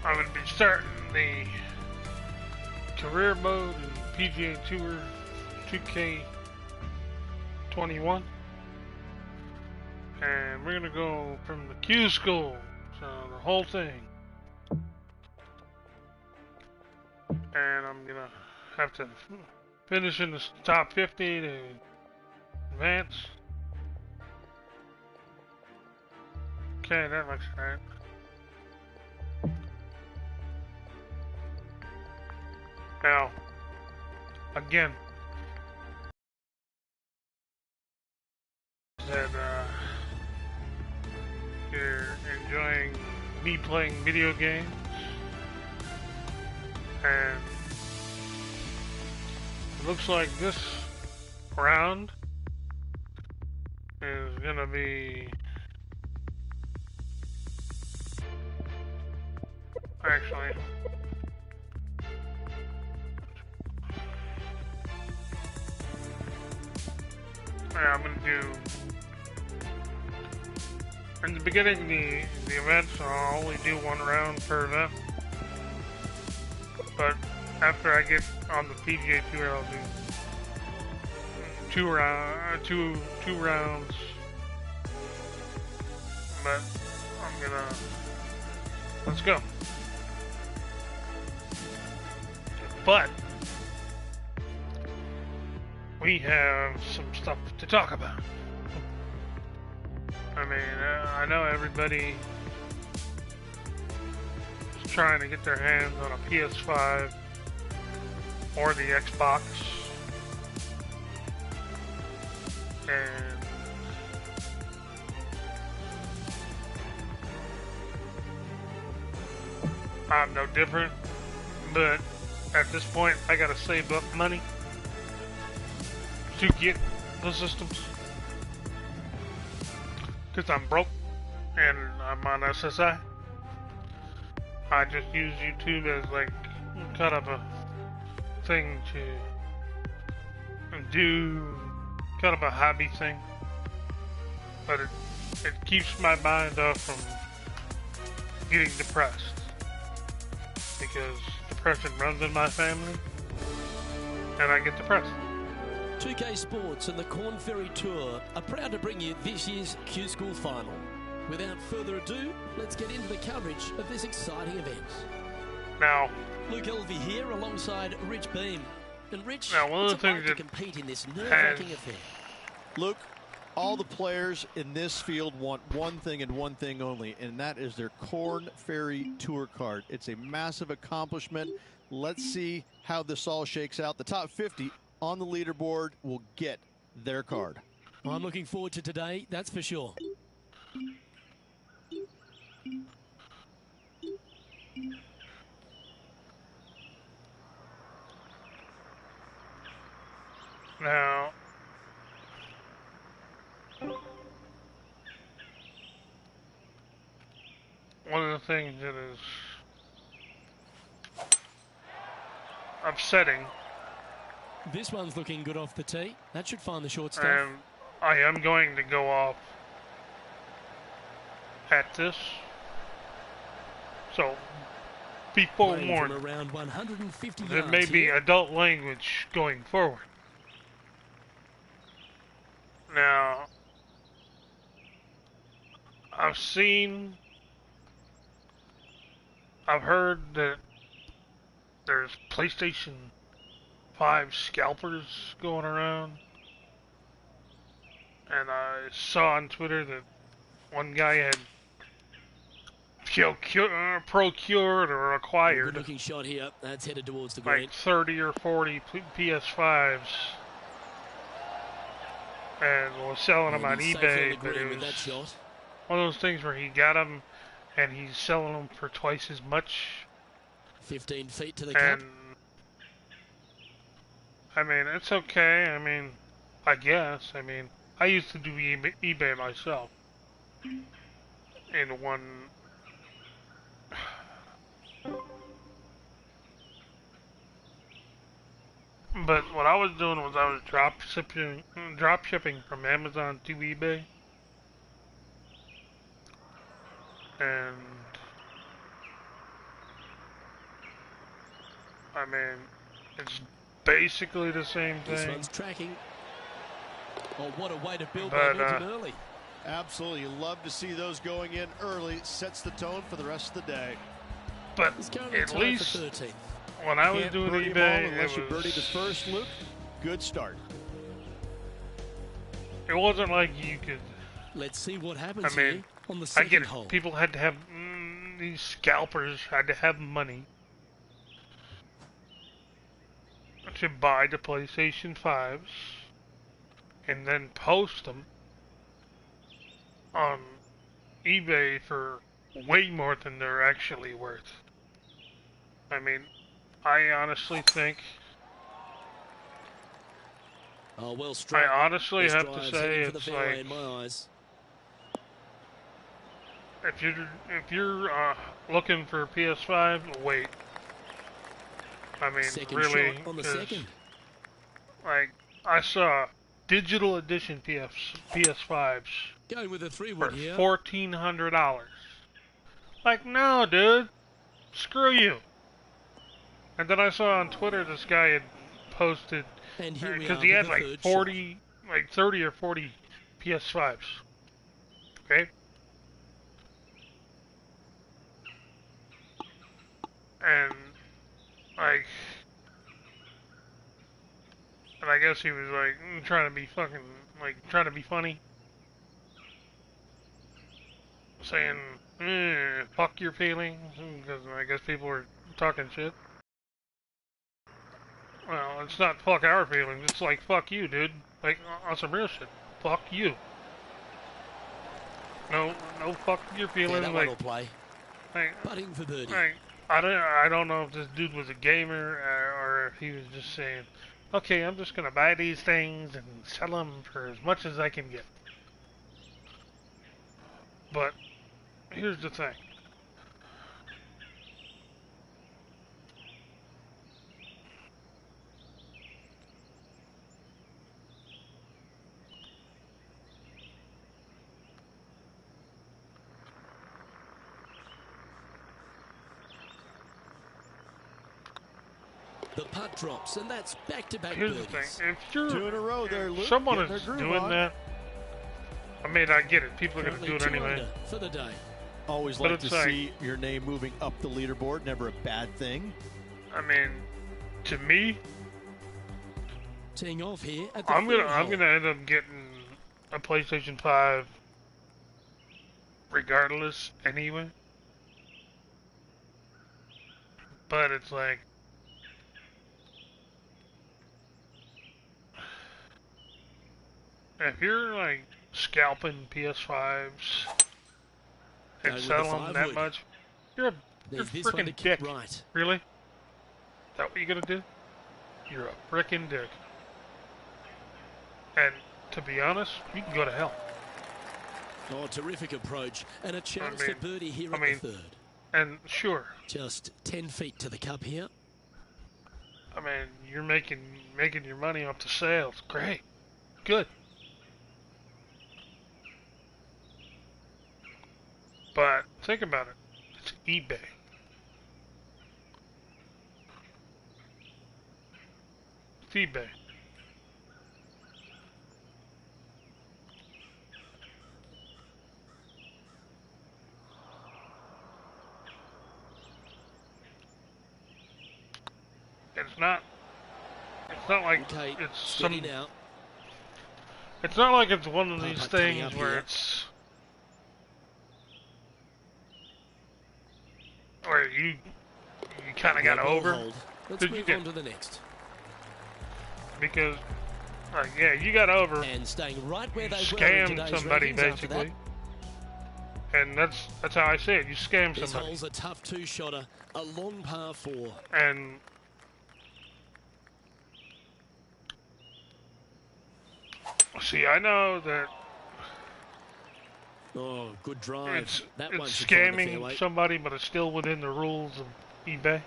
I'm going to be starting the career mode in PGA Tour 2K21. And we're going to go from the Q school, so the whole thing. And I'm going to have to finish in the top 50 to advance. Okay, that looks right. Now, again, that you're enjoying me playing video games, and it looks like this round is gonna be actually. Yeah, I'm gonna do in the beginning the events. I'll only do one round per event, but after I get on the PGA Tour, I'll do two rounds. But I'm gonna let's go. But we have some stuff to talk about. I mean, I know everybody is trying to get their hands on a ps5 or the Xbox. And I'm no different, but at this point I gotta save up money to get the systems, because I'm broke and I'm on SSI. I just use YouTube as like kind of a thing to do, kind of a hobby thing, but it keeps my mind off from getting depressed, because depression runs in my family and I get depressed. 2K Sports and the Corn Ferry Tour are proud to bring you this year's Q School Final. Without further ado, let's get into the coverage of this exciting event. Now, Luke Elvey here alongside Rich Beam. And Rich, now one of the things to that compete in this nerve-wracking affair. Luke, all the players in this field want one thing and one thing only, and that is their Corn Ferry Tour card. It's a massive accomplishment. Let's see how this all shakes out. The top 50 on the leaderboard will get their card. Well, I'm looking forward to today, that's for sure. Now, one of the things that is upsetting, this one's looking good off the tee. That should find the short stuff. and I am going to go off at this, so be forewarned. Around 150 there yards may be here. adult language going forward. Now, I've heard that there's PlayStation 5 scalpers going around, and I saw on Twitter that one guy had procured or acquired Good looking shot here. That's headed towards the like green. 30 or 40 PS5s, and was selling them on He's safely eBay. on the But green it with was that shot. one of those things where he got them and he's selling them for twice as much. 15 feet to the And cup. I mean, it's okay. I mean, I guess. I mean, I used to do eBay myself. In one. But what I was doing was I was drop shipping from Amazon to eBay. And I mean, it's basically the same This thing. one's tracking. Oh, what a way to build But, momentum early. Absolutely. You love to see those going in early. Sets the tone for the rest of the day. But He's currently at tied least for 13th. when I was Can't doing birdie them all eBay, unless you it birdie the first, Luke. Good start. wasn't like you could. Let's see what happens I mean, here on the I second get it. hole. People had to have these scalpers had to have money to buy the PlayStation 5s and then post them on eBay for way more than they're actually worth. I mean, I honestly think. Oh, well struck. I honestly This have to drive's say heading for the it's fairway like in my eyes. if you're looking for a PS5, wait. I mean, Second really, shot on the 'cause, second. like I saw digital edition PS5s Going with a for three-wood here. $1,400. Like, no, dude, screw you. And then I saw on Twitter this guy had posted And here we because are he with had the like third 40, like 30 or 40 PS5s. Okay. And like, and I guess he was like trying to be fucking like trying to be funny, saying "fuck your feelings" because I guess people were talking shit. Well, it's not fuck our feelings. It's like fuck you, dude. Like on some real shit. Fuck you. No, fuck your shot. feelings. Yeah, that one like, will play. like, Putting for birdie. like, I don't know if this dude was a gamer or if he was just saying, okay, I'm just gonna buy these things and sell them for as much as I can get. But here's the thing. The putt drops, and that's back-to-back Here's the birdies. thing. If you're 2 in a row there, Luke. someone Getting is their groove doing on. that, I mean, I get it. People are gonna Currently do it 2 anyway. under for the day. Always But like to it's like- see your name moving up the leaderboard. Never a bad thing. I mean, to me, Teeing off here at the I'm third hole. gonna end up getting a PlayStation 5 regardless anyway. But it's like if you're like scalping PS5s Going and with selling the them that 5-wood. much, you're a There's this one to freaking kick dick. right. Really? Is that what you're gonna do? You're a frickin' dick. And to be honest, you can go to hell. Oh, terrific approach. And a chance mean- for birdie here I at mean- the third. And sure, Just 10 feet to the cup here. I mean, you're making your money off the sales. Great. Good. But think about it. It's eBay. It's eBay. It's not like Okay, it's steady some. now. It's not like it's one of Putt these putt coming things up where here. it's where you kind of got Yeah, well over hold. Let's Did you move get- on to the next. because yeah, you got over. And staying right where You they were in scammed today's somebody rankings after basically, that. and that's how I say it. You scam This somebody, hole's a tough two-shotter, a long par 4. and see, I know that Oh, good drive. it's That one it's should find the scamming fairway. somebody, but it's still within the rules of eBay.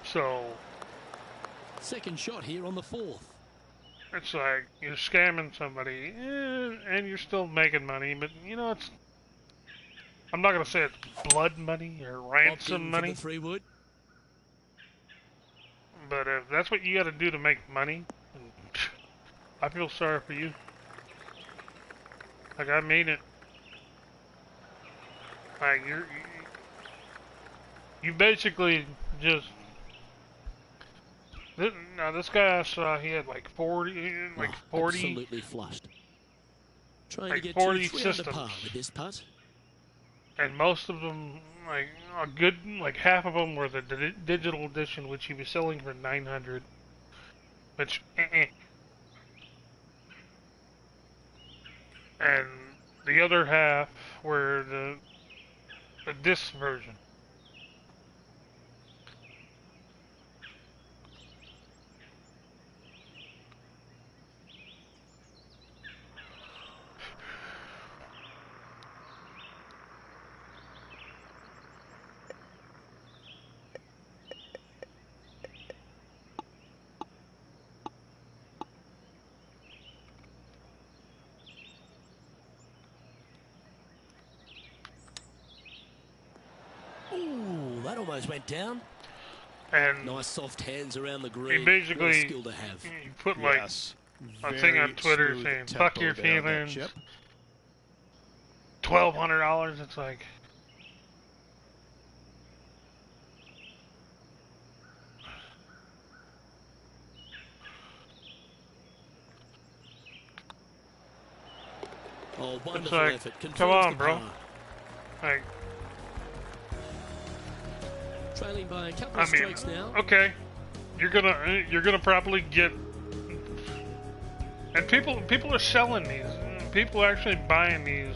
So Second shot here on the 4th. it's like you're scamming somebody, and you're still making money, but you know I'm not gonna say it's blood money or ransom Opting money, for the 3-wood. But if that's what you got to do to make money, I feel sorry for you. Like, I made it. Like, you basically just. Now this guy I saw, he had like 40, absolutely flushed. Trying like to get 40 3 systems. under par with this putt. And most of them, like a good, like half of them were the digital edition, which he was selling for 900. Which, And the other half were the disc version. Ooh, that almost went down. And nice soft hands around the green. he basically, what a skill to have. You put like a thing on Very Twitter smooth saying, tempo fuck your there on that feelings, chip. $1,200, it's like... Oh, It's wonderful like, effort. come Confirms on, the bro. par. Like, Trailing by a couple I of mean, strokes now. okay, you're gonna probably get, and people are selling these. People are actually buying these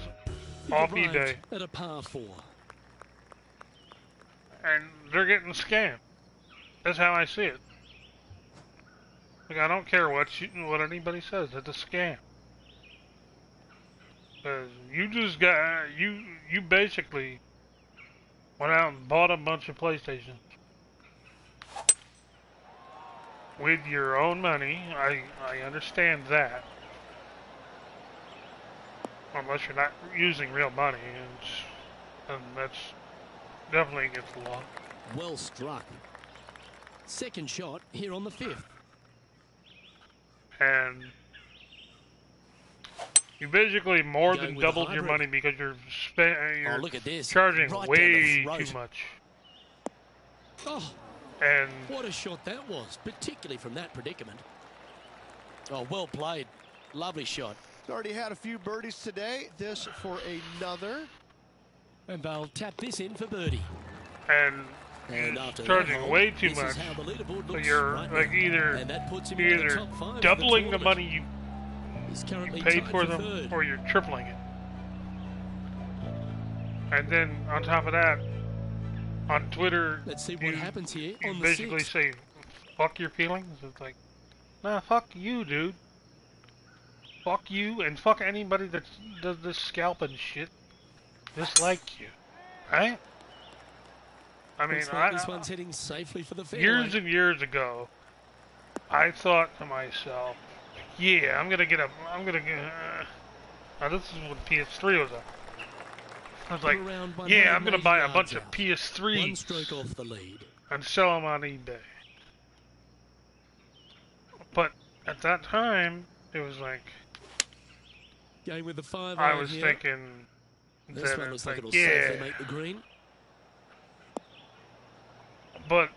off eBay, At a par 4. and they're getting scammed. That's how I see it. Like, I don't care what anybody says. It's a scam. Cause you just got you basically went out and bought a bunch of PlayStations with your own money. I understand that. Unless you're not using real money, and that's definitely against the law. Well struck. Second shot here on the 5th. And you basically more Going than with the doubled your hybrid. money because you're Oh, look at this. charging Right down way the throat. too much. Oh, And what a shot that was, particularly from that predicament. Oh, well played. Lovely shot. He's already had a few birdies today. This for another. And they'll tap this in for birdie. and And you're after that charging hole, way too this much. is how the leaderboard So looks you're right like now. either And that puts him into the top 5 of doubling the tournament. money you He's currently paid tied for for them, third. or you're tripling it. And then on top of that, on Twitter, Let's see what happens here you on the basically 6th. say, "Fuck your feelings." It's like, nah, fuck you, dude. Fuck you, and fuck anybody that does this scalping shit. Just like you, right? I mean, Looks like this one's heading safely for the fairway. years and years ago, I thought to myself, yeah, I'm gonna get. Now this is when PS3 was up. I was like, Around yeah, I'm gonna 180 buy a yards bunch of out. PS3s. 1 stroke off the lead. And sell them on eBay. But at that time, it was like, Going with the 5 I iron was here. thinking This that one it's looks like like, it'll safely yeah, make the green. but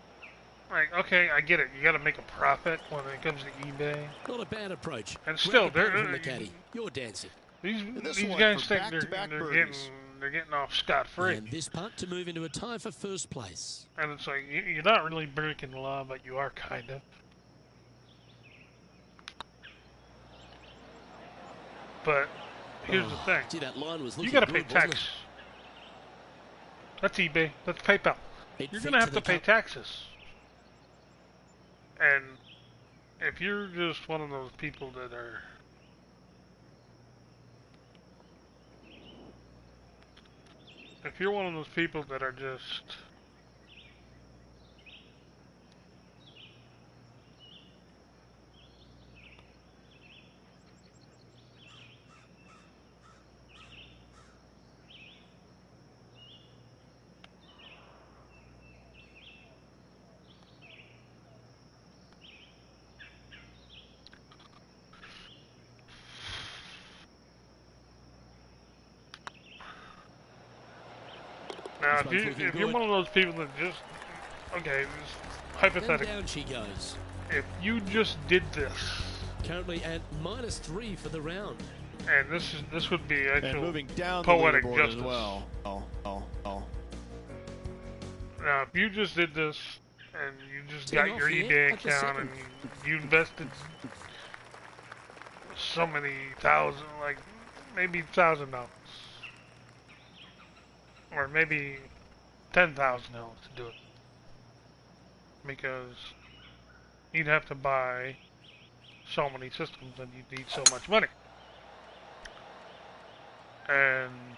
like, okay, I get it. You got to make a profit when it comes to eBay. Not a bad approach. And Great still, approach they're from the caddy. You're dancing. these this one guys for think back-to-back they're birdies. getting off scot free. And this putt to move into a tie for first place. And it's like you're not really breaking the law, but you are kind of. But here's the thing. Gee, that line was You looking gotta pay good, wasn't tax. That's eBay. That's PayPal. it? You're Feet gonna have the to pay cup. taxes. And if you're just one of those people that are just Now, This one's looking if you're good. one of those people that just, okay, just And hypothetically, down she goes. if you just did this, Currently at -3 for the round. and this would be And actual moving down the poetic leaderboard justice. as well. Now, if you just did this, and you just Ten got off your here eBay at the account, and second. you invested so many thousand, like maybe $1,000, or maybe $10,000 to do it, because you'd have to buy so many systems, and you'd need so much money, and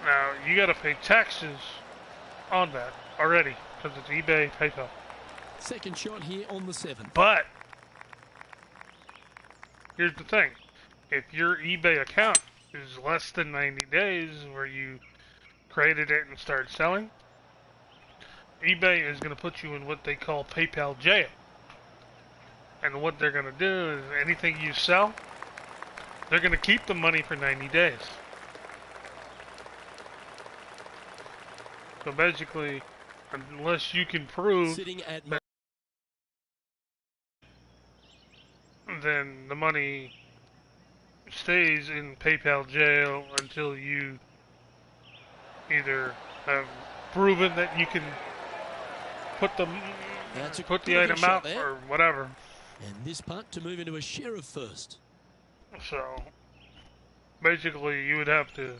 now you got to pay taxes on that already because it's eBay, PayPal. Second shot here on the 7th. But here's the thing: if your eBay account is less than 90 days where you created it and started selling, eBay is going to put you in what they call PayPal jail. And what they're going to do is anything you sell, they're going to keep the money for 90 days. So basically, unless you can prove, Sitting at then the money stays in PayPal jail until you either have proven that you can put the That's a put the good looking item shot out there. or whatever. And this putt to move into a share of first. So basically, you would have to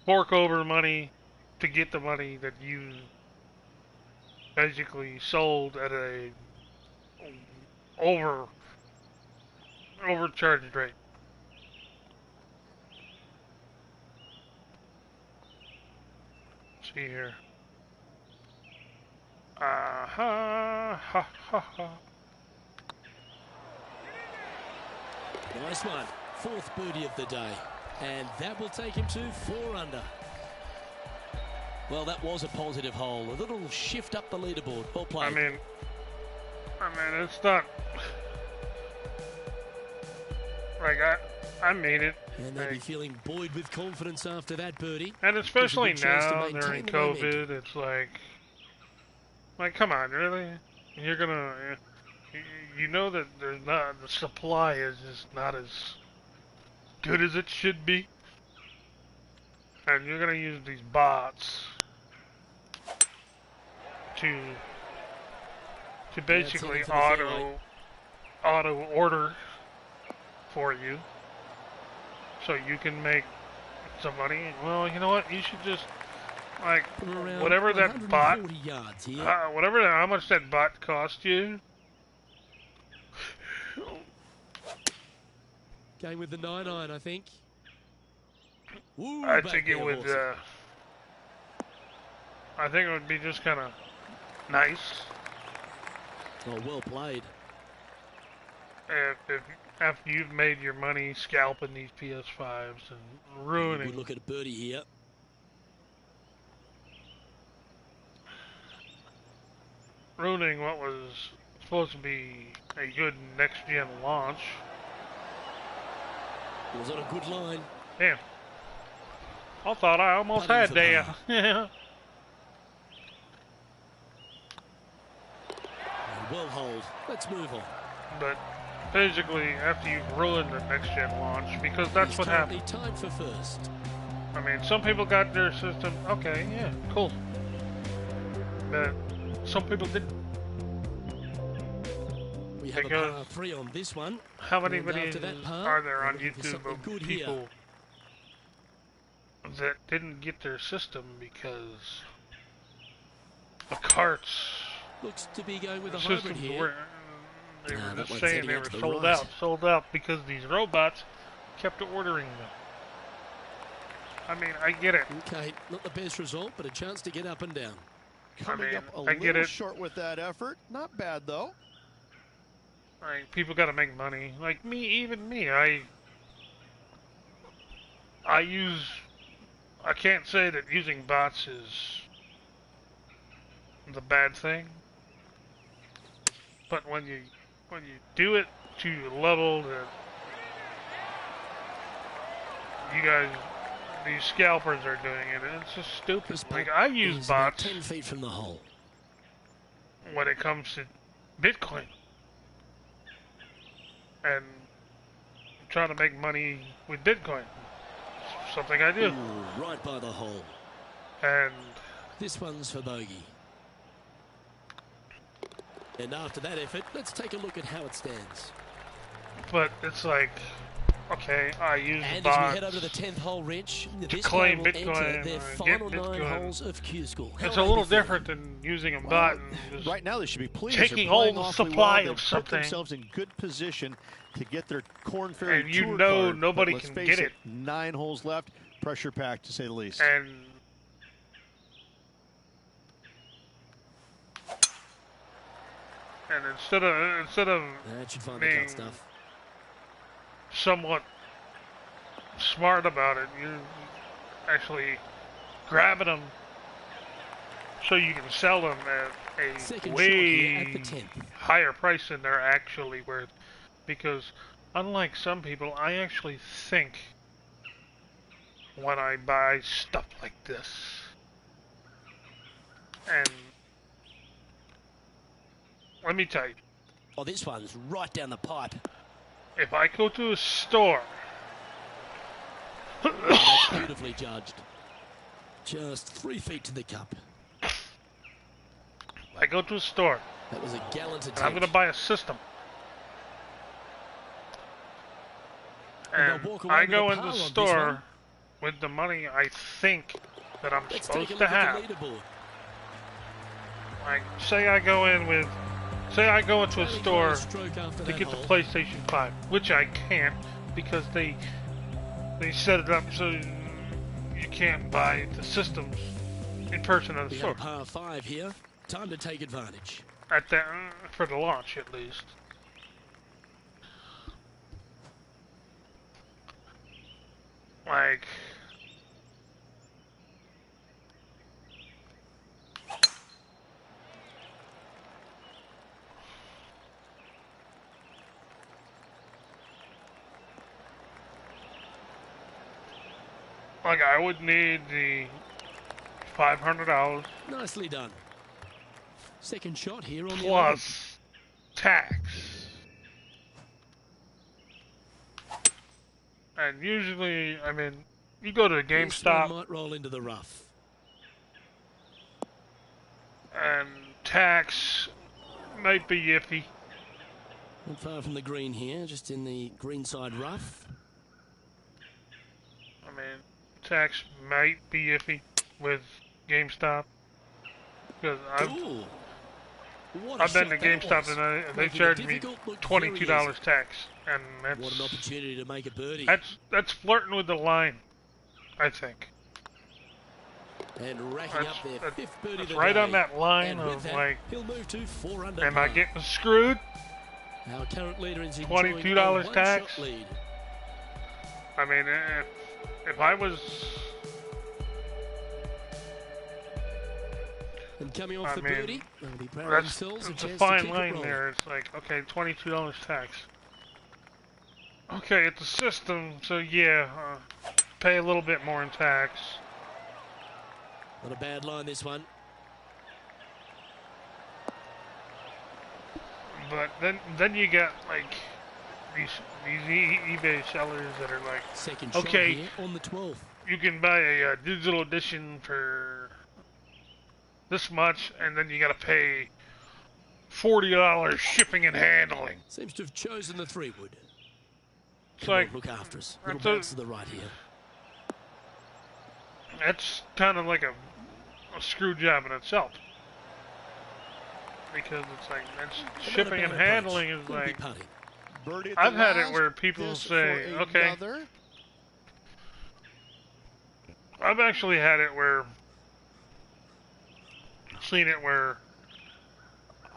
fork over money to get the money that you basically sold at a overcharged rate. See here. Ha ha ha. Nice one. Fourth birdie of the day. And that will take him to 4 under. Well, that was a positive hole. A little shift up the leaderboard. Well played. I mean, it's not like I made it. And they'll be feeling buoyed with confidence after that birdie. And especially Gives a good chance to now maintain during the COVID, momentum. it's like, come on, really? You're gonna, you know that there's not, the supply is just not as good as it should be, and you're gonna use these bots to basically heading for the fairway. auto order for you, so you can make some money. Well, you know what? You should just like Around whatever that bot, 140 yards here. how much that bot cost you. Going with the 9-iron, I think. Ooh, I back think it there, would. Horsey. I think it would be just kind of nice Oh, well played. if after you've made your money scalping these ps5s and Good ruining. look at a birdie here. Ruining what was supposed to be a good next-gen launch. Was on a good line. Damn. I thought I almost Putting had for there. par. Yeah. Well hold. Let's move on. But basically, after you've ruined the next-gen launch, because that's It's what currently happened. time for first. I mean, some people got their system. Okay, yeah, cool. But some people didn't. We have Because a par 3 on this one. How many And videos after that par, are there we're on looking for YouTube something of good here. people that didn't get their system because the carts, Looks to be going with the a hybrid systems here. were, they Nah, were that just one's saying heading they out were to the sold right. out because these robots kept ordering them. I mean, I get it. Okay, not the best result, but a chance to get up and down. Coming mean, up a I get little it. short with that effort. Not bad, though. Like, people got to make money. Like me, even me, I can't say that using bots is the bad thing, but when you do it to a level that you guys, these scalpers are doing it, and it's just stupid. This Like, putt I use is about bots 10 feet from the hole. when it comes to Bitcoin. And I'm trying to make money with Bitcoin. Something I do. Ooh, right by the hole. And This one's for bogey. And after that effort, let's take a look at how it stands. but it's like, okay, I use And as we bots. head over to the 10th hole, Rich, this claim guy will Bitcoin enter their or final get 9 Bitcoin. holes of Q School. How It's a are little they feeling? different than using a Well, bot and just right now they should be pleased. taking They're playing all the awfully supply well. of They've put something. themselves in good position to get their Corn Ferry And you Tour know card. nobody But let's can face get it. 9 holes left, pressure packed to say the least. and instead of That should find the being cut stuff. somewhat smart about it, you're actually grabbing them so you can sell them at a Second shot here at way the 10th. higher price than they're actually worth. Because unlike some people, I actually think when I buy stuff like this. And let me tell you, Oh, this one's right down the pipe. if I go to a store, Oh, that's beautifully judged. Just 3 feet to the cup. I go to a store That was a gallant and attempt. I'm going to buy a system. And And they'll walk away I with go a in par the on this store one. with the money I think that I'm Let's supposed take a to look have. at the leaderboard. Like, say I go into a Only store one stroke after to that get the hole. PlayStation 5, which I can't because they set it up so you can't buy the systems in person at the We have store a par 5 here. Time to take advantage. at that for the launch at least. Like, I would need the $500 Nicely done. Second shot here on the 11th. plus tax. And usually, I mean, you go to a This one GameStop might roll into the rough. and tax might be iffy. Not far from the green here, just in the greenside rough. I mean, tax might be iffy with GameStop because Ooh. What a I've been to shot that GameStop was. and they Making charged the me difficult look $22 very tax, and easy. What an that's opportunity to make a birdie. that's flirting with the line, I think. And racking up their That's- 5th birdie of That's the right day. on that line And with of that, like, he'll move to 4 under am I par. getting screwed? Our current leader is enjoying $22 a tax? one-shot lead. I mean, if I was, And coming off I the mean, birdie, they'll be proud of that's themselves. it's a chance to fine keep it line rolling. there. It's like, okay, $22 tax. Okay, it's a system, so yeah, pay a little bit more in tax. Not a bad line, this one. But then you got like these eBay sellers that are like, Second shot okay, here on the 12th. you can buy a digital edition for this much, and then you got to pay $40 shipping and handling. Seems to have chosen the 3-wood. It's Come on, like look after us. that's Little bounce to the right here. that's kind of like a screw job in itself. Because it's like that's shipping and handling is Good big like, putting. Birdie at the I've had it last, where people this say, for okay, another. I've actually had it where, seen it where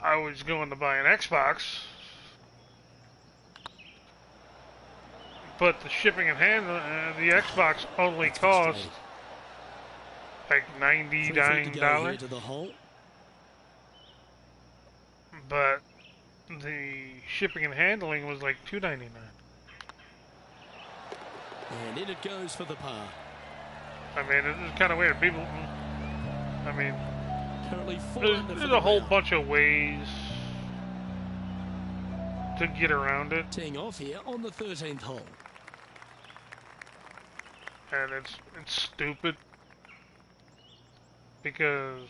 I was going to buy an Xbox, but the shipping and handling, the Xbox only That's cost frustrating. like 3 feet to $99, go here to the hole. but the shipping and handling was like $2.99. And in it goes for the par. I mean, it's kind of weird. People, I mean, Currently 4 under for there's the a whole round. bunch of ways to get around it. Teeing off here on the 13th hole. And it's stupid. Because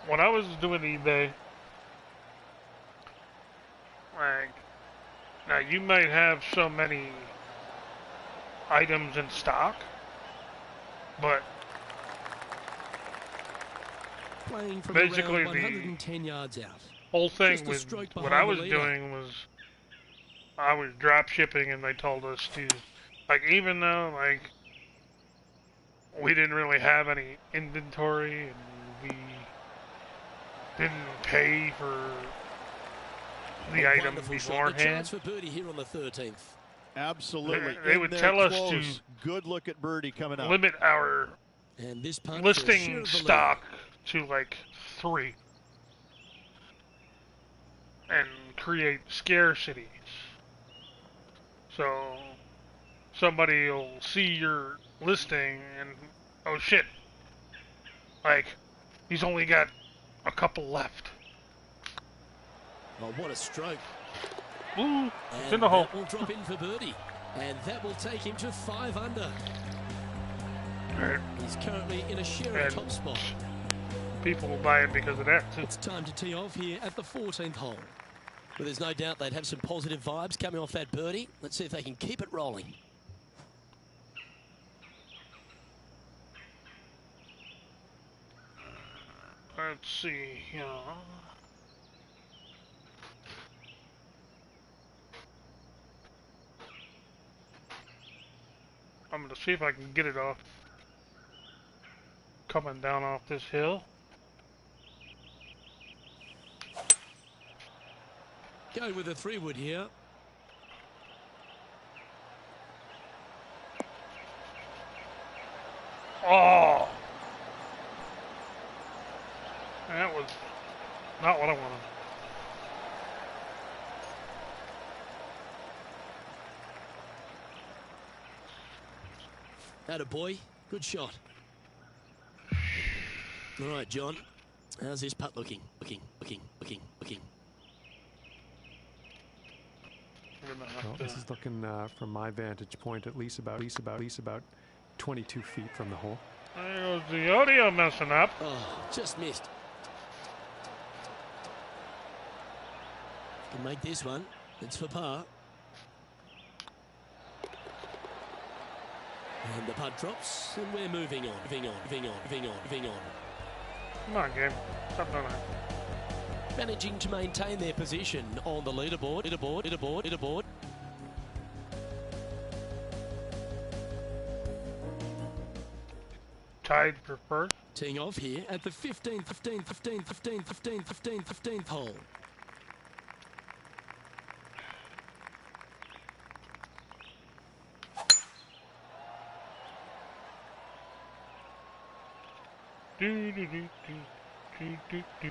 when I was doing eBay, like, now you might have so many items in stock, but Playing from basically around 110 yards out. whole thing Just a with stroke what behind I the was leader. doing was I was drop shipping, and they told us to, like, even though, like, we didn't really have any inventory and we didn't pay for the item Wonderful shot. A beforehand, chance for birdie here on the 13th. Absolutely. They In would there tell us close. to Good look at birdie coming up. limit our And this putt for a share listing of the stock to like 3 and create scarcity. So somebody will see your listing and, oh shit, like, he's only got a couple left. lead. Oh, what a stroke. Ooh, it's And in the hole. that will drop in for birdie. And that will take him to 5 under. Right. He's currently in a share And of top spot. people will buy it because of that too. It's time to tee off here at the 14th hole. But there's no doubt they'd have some positive vibes coming off that birdie. Let's see if they can keep it rolling. Let's see, I'm gonna see if I can get it off. Coming down off this hill. Going with a 3-wood here. Oh! That was not what I wanted. Attaboy. Good shot. All right, John. How's this putt looking? Looking. Well, this is looking from my vantage point at least about 22 feet from the hole. There goes the audio messing up. Oh, just missed. Can make this one. It's for par. And the putt drops, and we're moving on. Come on, game. Stop doing that. Managing to maintain their position on the leaderboard. Tied for first. Teeing off here at the 15th hole. Do do do do do do.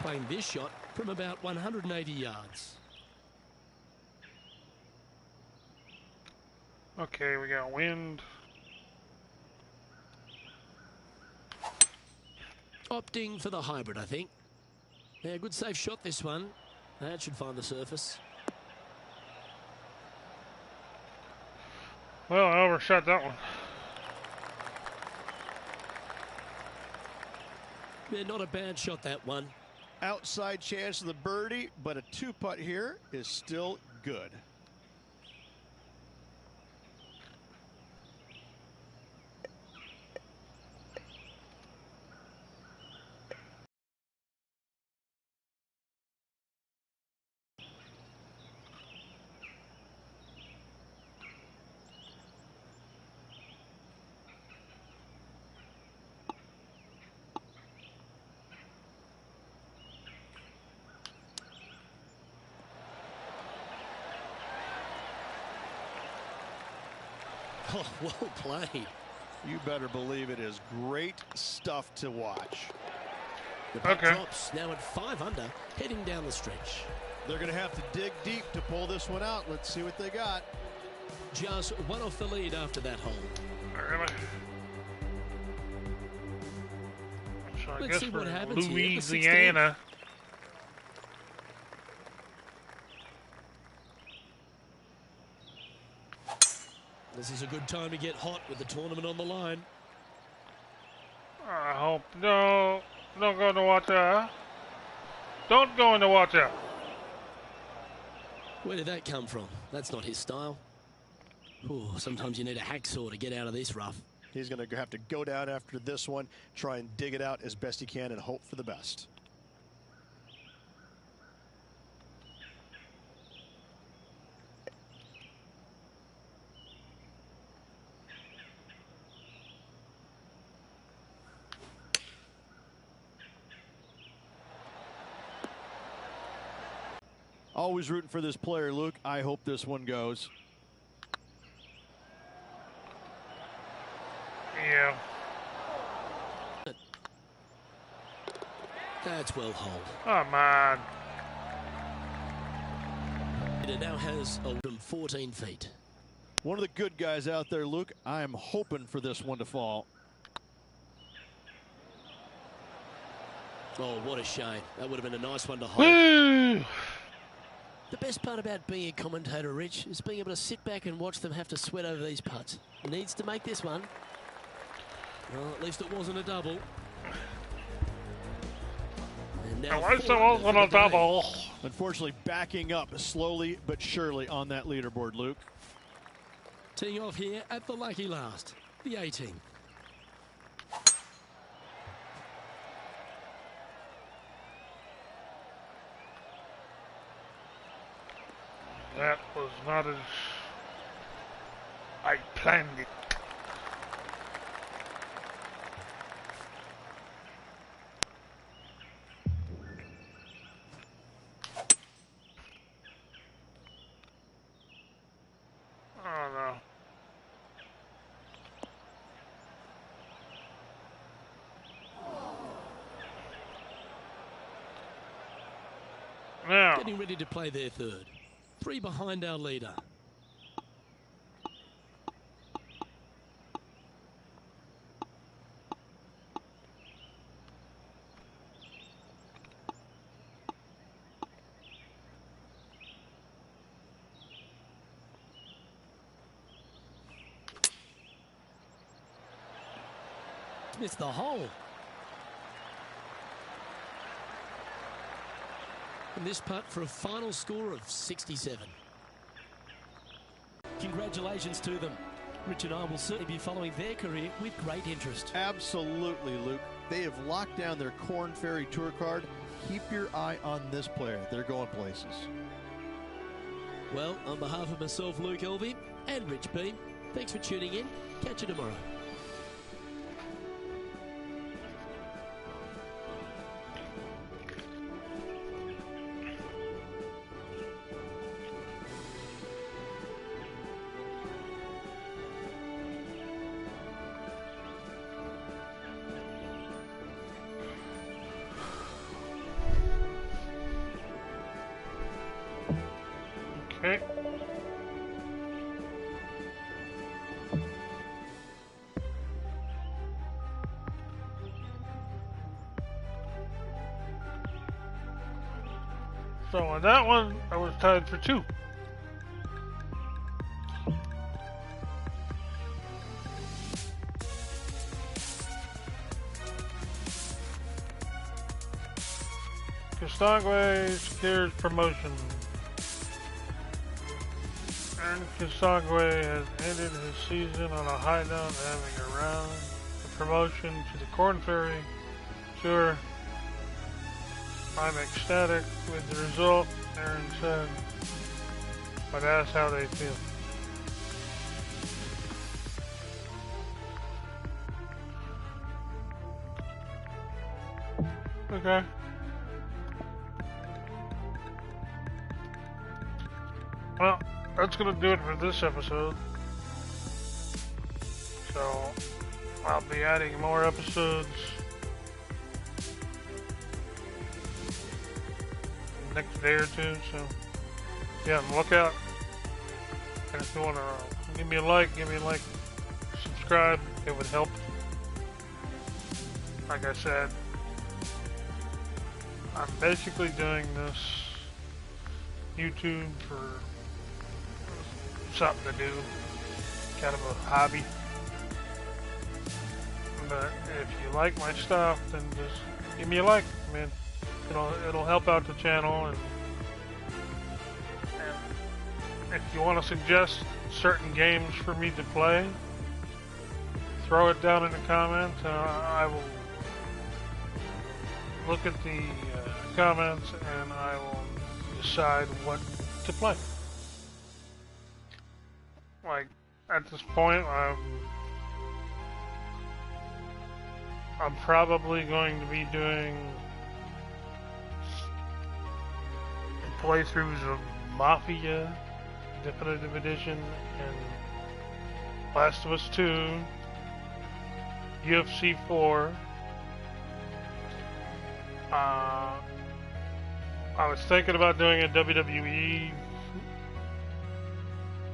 Playing this shot from about 180 yards. Okay, we got wind. Opting for the hybrid, I think. Yeah, good safe shot this one. That should find the surface. Well, I overshot that one. Yeah, not a bad shot, that one. Outside chance of the birdie, but a 2-putt here is still good. Oh, well played. You better believe it is great stuff to watch. The putt Okay. drops now at 5 under, heading down the stretch. They're going to have to dig deep to pull this one out. Let's see what they got. Just one off the lead after that hole. Really? So I Let's guess see what we're happens here. The 16th. Louisiana. This is a good time to get hot with the tournament on the line. I hope no, don't go in the water. Don't go in the water. Where did that come from? That's not his style. Ooh, sometimes you need a hacksaw to get out of this rough. He's going to have to go down after this one, try and dig it out as best he can and hope for the best. Always rooting for this player, Luke. I hope this one goes. Yeah. That's well holed. Come on. It now has a 14 feet. One of the good guys out there, Luke. I am hoping for this one to fall. Oh, what a shame. That would have been a nice one to hold. Woo! The best part about being a commentator, Rich, is being able to sit back and watch them have to sweat over these putts. Needs to make this one. Well, at least it wasn't a double. And now At least it 4 wasn't under a for the day. double. Unfortunately, backing up slowly but surely on that leaderboard, Luke. Teeing off here at the lucky last, the 18. That was not as I planned it. Oh no. Now, Getting ready to play their third. 3 behind our leader. Missed the hole. And this putt for a final score of 67. Congratulations to them. Rich and I will certainly be following their career with great interest. Absolutely, Luke. They have locked down their Corn Ferry Tour card. Keep your eye on this player. They're going places. Well, on behalf of myself, Luke Elvey, and Rich B, thanks for tuning in. Catch you tomorrow. okay. So on that one, I was tied for 2. Casagway secures promotion. And Casagway has ended his season on a high note, having around the promotion to the Corn Ferry Tour. I'm ecstatic with the result, Aaron said, but asked how they feel. Okay. Well, that's gonna do it for this episode. So, I'll be adding more episodes next day or two. So yeah, look out. And if you want to give me a like, subscribe. It would help. Like I said, I'm basically doing this YouTube for something to do, kind of a hobby. But if you like my stuff, then just give me a like. I mean, it'll help out the channel, and if you want to suggest certain games for me to play, throw it down in the comments, and I will look at the comments and I will decide what to play. Like, at this point, I'm probably going to be doing playthroughs of Mafia Definitive Edition and Last of Us 2, UFC 4. I was thinking about doing a WWE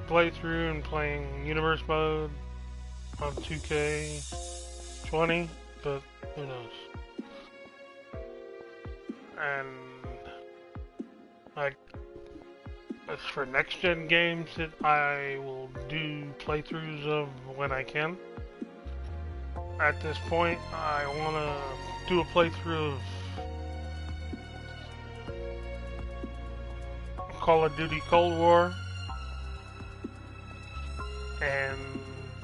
playthrough and playing Universe Mode on 2K20, but who knows. And like, as for next gen games that I will do playthroughs of when I can. At this point, I want to do a playthrough of Call of Duty Cold War and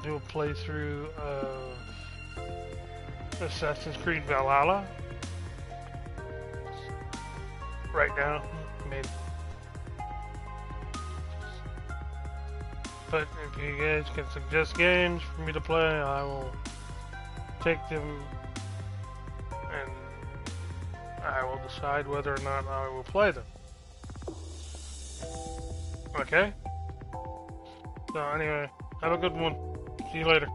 do a playthrough of Assassin's Creed Valhalla. Right now, I mean, but if you guys can suggest games for me to play, I will take them and I will decide whether or not I will play them. Okay? So anyway, have a good one. See you later.